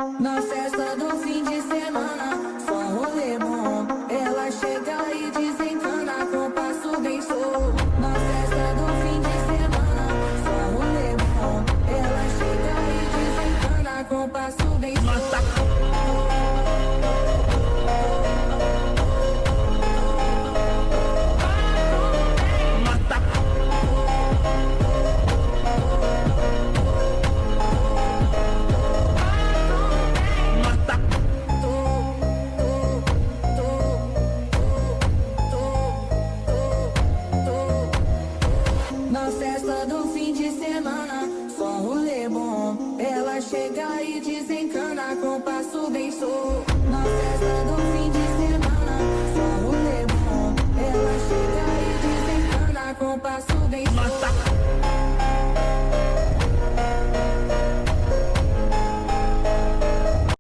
Na festa do fim de semana, só rolê bom. Ela chega e desencana com passo bem solto. Na festa do fim de semana, só rolê bom. Ela chega e desencana com passo bem solto. Na festa do fim de semana, só rolê bom. Ela chega e desencana com passo bem solto.